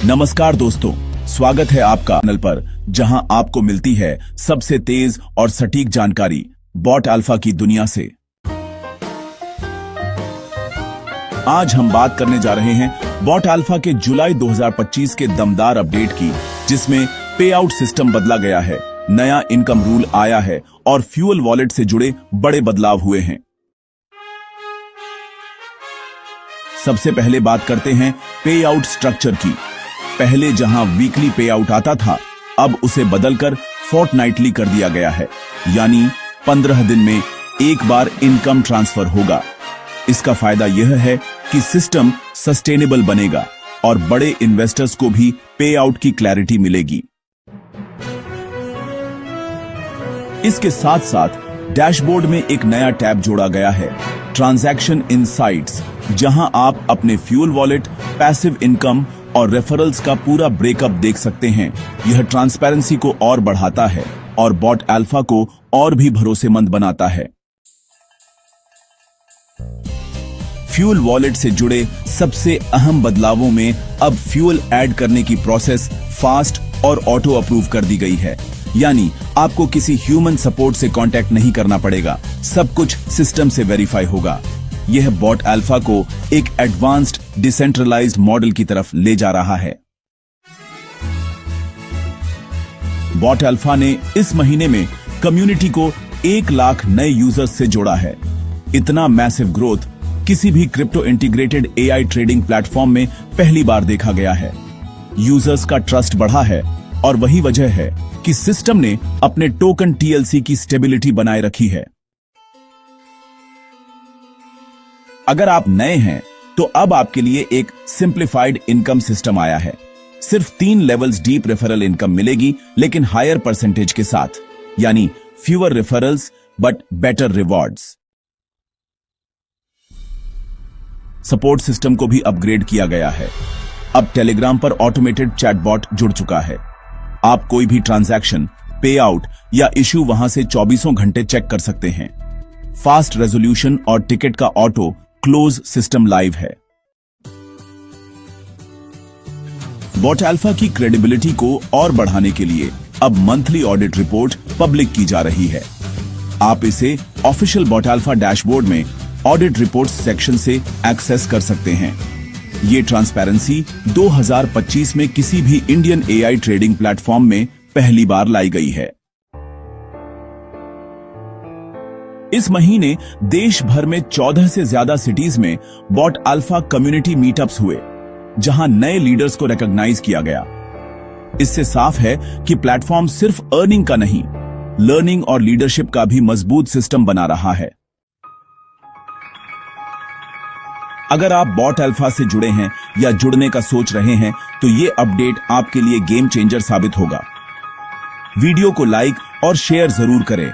नमस्कार दोस्तों, स्वागत है आपका चैनल पर, जहां आपको मिलती है सबसे तेज और सटीक जानकारी बॉट अल्फा की दुनिया से। आज हम बात करने जा रहे हैं बॉट अल्फा के जुलाई 2025 के दमदार अपडेट की, जिसमें पे आउट सिस्टम बदला गया है, नया इनकम रूल आया है और फ्यूल वॉलेट से जुड़े बड़े बदलाव हुए हैं। सबसे पहले बात करते हैं पे आउट स्ट्रक्चर की। पहले जहां वीकली पे आउट आता था, अब उसे बदलकर फोर्टनाइटली कर दिया गया है, यानी 15 दिन में एक बार इनकम ट्रांसफर होगा। इसका फायदा यह है कि सिस्टम सस्टेनेबल बनेगा और बड़े इन्वेस्टर्स को भी पे आउट की क्लैरिटी मिलेगी। इसके साथ साथ डैशबोर्ड में एक नया टैब जोड़ा गया है, ट्रांजैक्शन इनसाइट्स, जहां आप अपने फ्यूल वॉलेट, पैसिव इनकम और रेफरल्स का पूरा ब्रेकअप देख सकते हैं। यह ट्रांसपेरेंसी को और बढ़ाता है और बॉट अल्फा को और भी भरोसेमंद बनाता है। फ्यूल वॉलेट से जुड़े सबसे अहम बदलावों में अब फ्यूल ऐड करने की प्रोसेस फास्ट और ऑटो अप्रूव कर दी गई है, यानी आपको किसी ह्यूमन सपोर्ट से कांटेक्ट नहीं करना पड़ेगा, सब कुछ सिस्टम से वेरीफाई होगा। यह बॉट अल्फा को एक एडवांस्ड डिसेंट्रलाइज्ड मॉडल की तरफ ले जा रहा है। बॉट अल्फा ने इस महीने में कम्युनिटी को 1 लाख नए यूजर्स से जोड़ा है। इतना मैसिव ग्रोथ किसी भी crypto integrated AI trading platform में पहली बार देखा गया है। यूजर्स का ट्रस्ट बढ़ा है और वही वजह है कि सिस्टम ने अपने टोकन टीएलसी की स्टेबिलिटी बनाए रखी है। अगर आप नए हैं तो अब आपके लिए एक सिंप्लीफाइड इनकम सिस्टम आया है। सिर्फ 3 लेवल्स डीप रेफरल इनकम मिलेगी, लेकिन हायर परसेंटेज के साथ, यानी fewer referrals but better rewards. Support system को भी अपग्रेड किया गया है। अब टेलीग्राम पर ऑटोमेटेड चैटबॉट जुड़ चुका है। आप कोई भी ट्रांजैक्शन, पे आउट या इश्यू वहां से 24 घंटे चेक कर सकते हैं। फास्ट रेजोल्यूशन और टिकट का ऑटो क्लोज सिस्टम लाइव है। बॉट अल्फा की क्रेडिबिलिटी को और बढ़ाने के लिए अब मंथली ऑडिट रिपोर्ट पब्लिक की जा रही है। आप इसे ऑफिशियल बॉट अल्फा डैशबोर्ड में ऑडिट रिपोर्ट सेक्शन से एक्सेस कर सकते हैं। ये ट्रांसपेरेंसी 2025 में किसी भी इंडियन एआई ट्रेडिंग प्लेटफॉर्म में पहली बार लाई गई है। इस महीने देश भर में 14 से ज्यादा सिटीज में बॉट अल्फा कम्युनिटी मीटअप्स हुए, जहां नए लीडर्स को रिकॉग्नाइज किया गया। इससे साफ है कि प्लेटफॉर्म सिर्फ अर्निंग का नहीं, लर्निंग और लीडरशिप का भी मजबूत सिस्टम बना रहा है। अगर आप बॉट अल्फा से जुड़े हैं या जुड़ने का सोच रहे हैं, तो ये अपडेट आपके लिए गेम चेंजर साबित होगा। वीडियो को लाइक और शेयर जरूर करें।